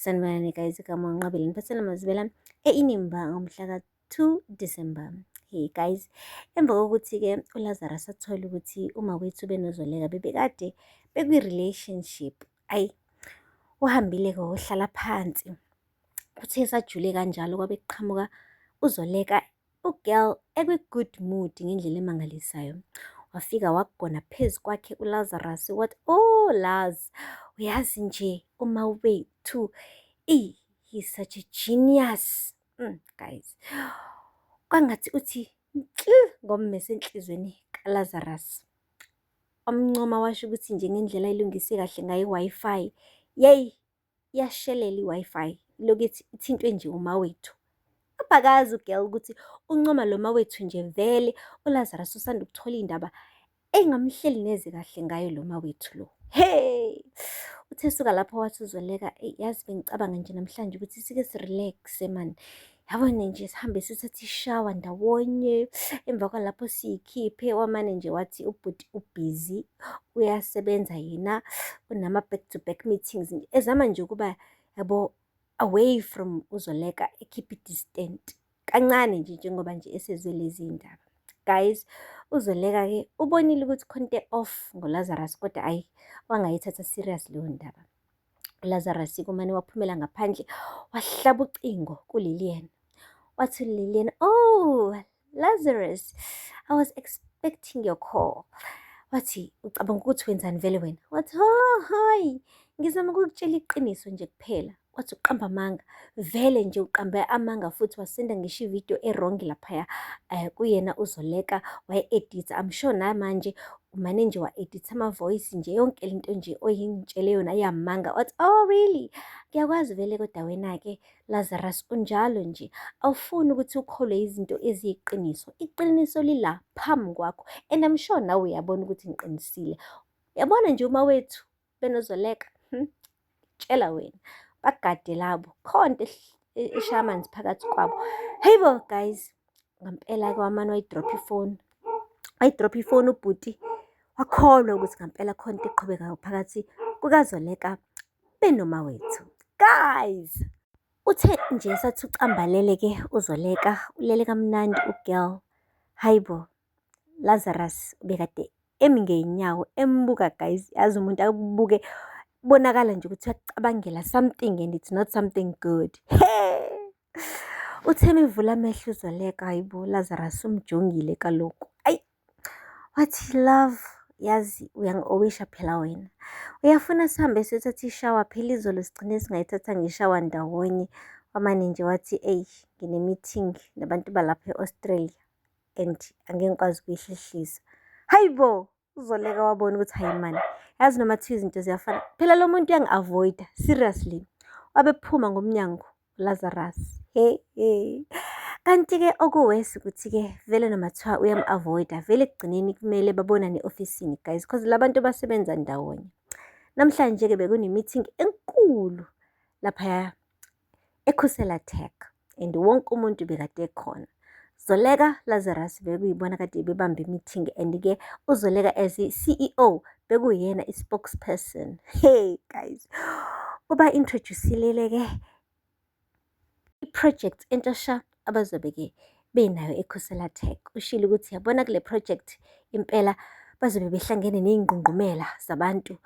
Sanibonani guys, igama uNqabile niphathela mazibela e-Inimba ngomhla ka-2 December. Hey guys, emva kokuthi-ke uLazarus athole ukuthi uma wethu benozoleka bebekade bekwi-relationship, uhambile-ke wohlala phansi. Kuthe esajule kanjalo kwabe kuqhamuka uZoleka, ugirl ekwi-good mood ngendlela emangalisayo. Wafika wagona phezu kwakhe uLazarus wathi, oh Laz, uyazi nje uma wethu, he's such a genius. Guys, kwangathi uthi ngommese enhlizweni kaLazarus. Wamncoma washo ukuthi nje ngendlela ayilungise kahle ngayo i-Wi-Fi, iyashelela i-Wi-Fi, lokuthi ithintwe nje uma wethu. Abakazi ugirl ukuthi uncoma lo mawethu nje vele uLazarus usanda ukuthola indaba engamhleli neze kahle ngayo lo mawethu lo. Hey! Uthe suka lapho wathi uZoleka, yazi bengicabanga nje namhlanje ukuthi sike sirelaxe man. Yabona nje sihambe sithathe ishawa ndawonye, emva kwalapho siyikhiphe. Wamane nje wathi ubhuti ubhizi, uyasebenza yena, unama back to back meetings ezama nje ukuba yabo away from uZoleka, keep it distant kancane nje njengoba nje esezwe lezi indaba. Guys, uZoleka-ke ubonile ukuthi konke off ngoLazarus, kodwa wangayithatha serious leyo ndaba. uLazarus kumane waphumela ngaphandle wahlaba ucingo kuLilian. Wathi Lilian, oh Lazarus, I was expecting your call. Wathi ucabanga ukuthi wenzani vele wena? Wathi hayi, ngizama ukukutshela iqiniso nje kuphela. Wathi uqamba amanga, vele nje uqambe amanga, futhi wasenda ngisho ivideo e-wrong laphaya kuyena uZoleka waye-editha. I'm sure namanje umane nje wa-editha ama-voice nje, yonke lento nje oyingitshele yona iyamanga. Wathi oh really? Ngiyakwazi vele kodwa wena-ke Lazarus unjalo nje, awufuni ukuthi ukholwe izinto eziyiqiniso. Iqiniso lila phambi kwakho, and I'm sure nawe uyabona ukuthi ngiqinisile. Yabona nje uma wethu benozoleka, tshela wena bagade labo khonto eshaye amanzi phakathi kwabo. Hey bo guys, ngampela-ke wamane wayidrop ifoni ubhuti, wakholwa ukuthi ngampela khonto eqhubekayo phakathi kukaZoleka benoma wethu. Guys, uthe nje sathi ucambalele-ke uZoleka, ulele kamnandi ugirl. Hayibo, Lazarus bekade emi ngey'nyawo embuka guys, yazi umuntu akubuke bonakala nje ukuthi uyacabangela something and it's not something good. Hey! Uthe emivula amehlo uZoleka, hayibo Lazarus umjongile kaloku. Wathi love, yazi uyangi-owisha phela wena. Uyafuna sihambe siyothatha ishawa phela izolo sigcine singayithatha ngishawa ndawonye. Wamane nje wathi ngine-meeting nabantu balapha e-Australia and angeke ngikwazi ukuyihlehlisa. Hayibo, uZoleka wabona ukuthi hayi man, yazi noma thiwa izinto ziyafana, phela lo muntu uyangi-avoida seriously. Wabephuma ngomnyango Lazarus. Kanti-ke okuwesi ukuthi-ke vele noma thiwa uyam-avoida, vele ekugcineni kumele babonane e-ofisini guys, because labantu basebenza ndawonye. Namhlanje-ke bekune-meeting enkulu laphaya eKhusela Tech and wonke umuntu bekade ekhona. Zoleka, Lazarus bekuyibona kade bebamba i-meeting, and-ke uZoleka as i-CEO bekuyena i-spokesperson. Hey guys, uba-introduce-ile-ke i-project entasha abazobe-ke benayo eKhusela Tech. Ushilo ukuthi yabona kule project impela bazobe behlangene ney'ngqungqumela zabantu,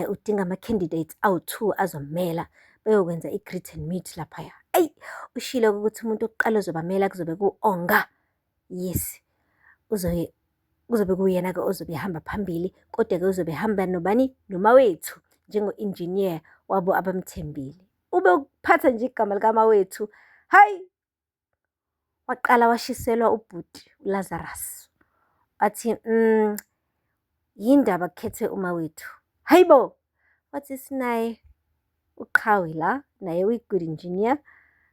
udinga ama-candidates awu-2 azomela beyokwenza i-greet and meet laphaya. Ushilo ukuthi umuntu oqala ozobamela kuzobe ku-Onga. Yes, kuzobe kuyena-ke ozobe ehamba phambili, kodwa-ke uzobe ehamba nobani? Noma wethu njengo-engineer wabo abamthembile. Ube ukuphatha nje igama likama wethu, hayi, waqala washiselwa ubhuti uLazarus. Wathi yindaba kukhethe uma wethu. Hayibo, wathi sinaye uqhawe la, naye uyi-good engineer,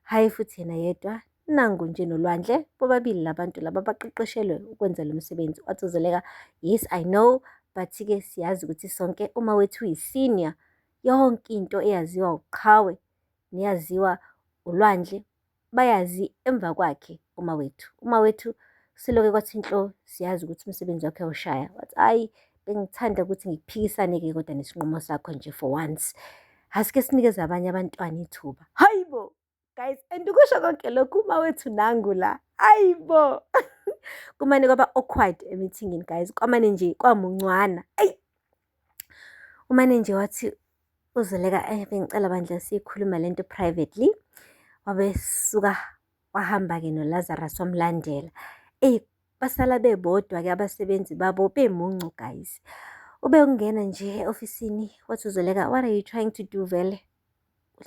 hayi futhi yena yedwa, nangu nje nolwandle, bobabili labantu laba baqeqeshelwe ukwenza lo msebenzi. Wathi uZoleka, yes I know, but-ke siyazi ukuthi sonke uma wethu uyi-senior, yonke into eyaziwa uqhawe neyaziwa ulwandle bayazi emva kwakhe uma wethu. Uma wethu siloke kwathi inhlo siyazi ukuthi umsebenzi wakhe awushaya. Wathi bengithanda ukuthi ngiphikisane-ke kodwa nesinqumo sakho nje for once. asike sinikeze abanye abantwana ithuba. Hayibo guys, and ukusho konke lokhu umawethu nangu la, hayibo. Kumane kwaba awkward emithingini guys, kwamane nje kwamuncwana. Ayi, umane nje wathi uZoleka, bengicela bandla sikhuluma lento privately. Wabesuka wahamba-ke noLazarus wamlandela. Basala bebodwa-ke abasebenzi babo bemuncu guys. Ube ungena nje e-ofisini wathi uZoleka, what are you trying to do vele?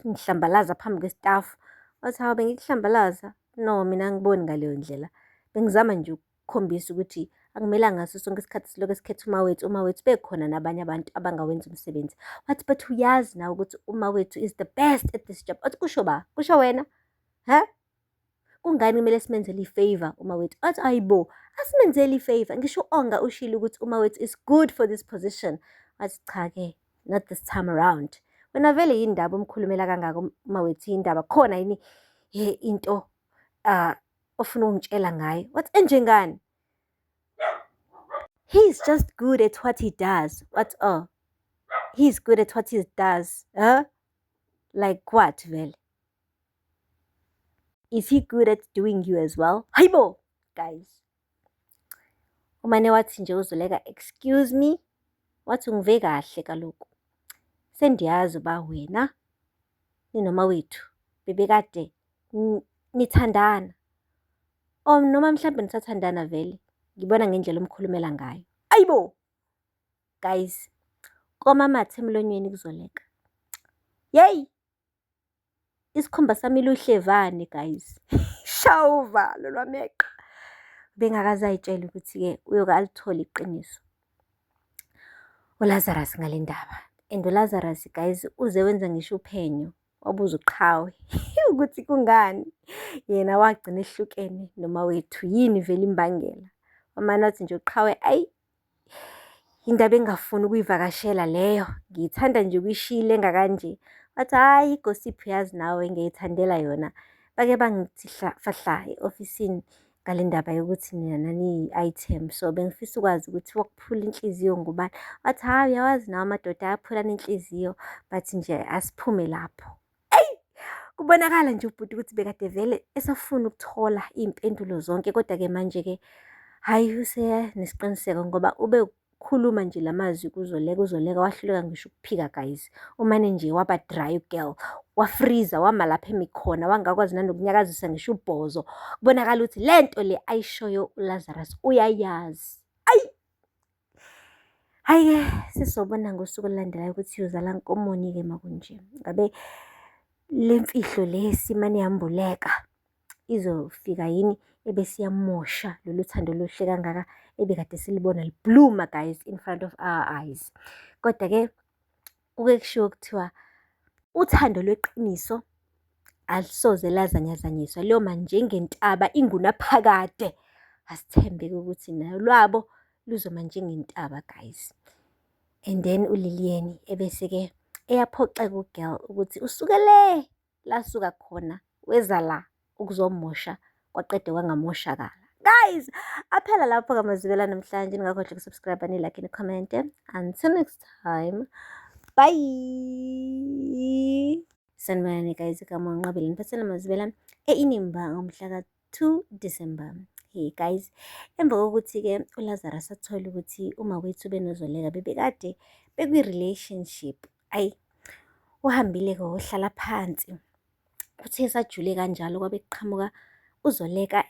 Ngihlambalaza phambi kwestaff. Wathi hawu bengikuhlambalaza? No, mina angiboni ngaleyo ndlela. Bengizama nje ukukhombisa ukuthi akumelanga ngaso sonke isikhathi silokhu sikhetha umawethu bekhona nabanye abantu abangawenza umsebenzi. Wathi but uyazi na ukuthi umawethu is the best at this job. Wathi kusho ba? Kusho wena? Ha? Kungani kumele simenzele i-favor umawethu? Wathi ayibo, asimenzele i-favor. Ngisho onga ushilo ukuthi umawethu is good for this position. Wathi cha-ke, not this time around. Wena vele yindaba umkhulumela kangaka umawethu, yindaba khona yini into ofuna ungitshela ngayo? Wathi enjengani? He's just good at what he does. What? Oh, he's good at what he does. Huh? Like what, vele? Is he good at doing you as well? Hayibo, guys. Umane wathi nje uZoleka, excuse me. Wathi ungive kahle kaloku. Sendiyazi uba wena ninoma wethu bebekade nithandana. Noma mhlawumbe nisathandana vele. Ngibona ngendlela omkhulumela ngayo. Ayibo! Guys, komamathe emlonyeni kuZoleka. Yey! Isikhumba sami luhlevane guys. Shawuvalo lwameqa. Bengakaze ayitshela ukuthi-ke uyoke alithole iqiniso uLazarus ngale ndaba. And uLazarus guys uze wenza ngisho uphenyo. Wabuza uqhawe ukuthi kungani yena wagcina ehlukene noma wethu, yini vele imbangela. Wamane wathi nje uqhawe, ayi, indaba engafuni ukuyivakashela leyo, ngiyithanda nje ukuyishila engakanje. Wathi hayi, igossip yazi nawe ngiyithandela yona. Bake bangithi fahla e-ofisini ngale ndaba yokuthi nina nani-item, so bengifisa ukwazi ukuthi wakuphula inhliziyo ngubani. Wathi hayi, uyawazi nawe amadoda ayaphula n'inhliziyo, but nje asiphume lapho. Kubonakala nje ubhuti ukuthi bekade vele esafuna ukuthola iy'mpendulo zonke, kodwa-ke manje-ke hayi usenesiqiniseko ngoba ube ukukhuluma nje lamazwi kuZoleka wahluleka ngisho ukuphika guys. Umane nje waba dry girl, wafriza, wama lapha emikhona, wangakwazi nanokunyakazisa ngisho ubhozo. Kubonakala ukuthi lento le ayishoyo uLazarus uyayazi. Hayi-ke sizobona ngosuku olulandelayo ukuthi uyozala nkomoni-ke makunje. Ngabe le mfihlo le simane yambuleka izofika yini ebesiyamosha lolu thando oluhle kangaka ebekade silibona libluma guys in front of our eyes. Kodwa-ke kuke kushiwo kuthiwa uthando lweqiniso alisoze lazanyazanyiswa, liyoma njengentaba ingunaphakade. Asithembe-ke ukuthi nayo lwabo luzoma njengentaba guys. And then uLilian ebese-ke eyaphoxeka ugirl ukuthi usuke le lasuka khona weza la ukuzomosha kwaqede kwangamoshakala. Guys, aphela lapho-ke amazwibela namhlanje. Ningakhohlwa ukusubscribe, ni-like, ni-comment. Until next time, bye. Sanibonani guys, igama uNqabile niphathela amazwibela e-Inimba ngomhla ka-2 December. Hey guys, emva kokuthi-ke uLazarus athole ukuthi umawethu benoZoleka bebekade bekwi-relationship. Ayi, uhambile-ke wohlala phansi. Uthe esajule kanjalo kwabe kuqhamuka uZoleka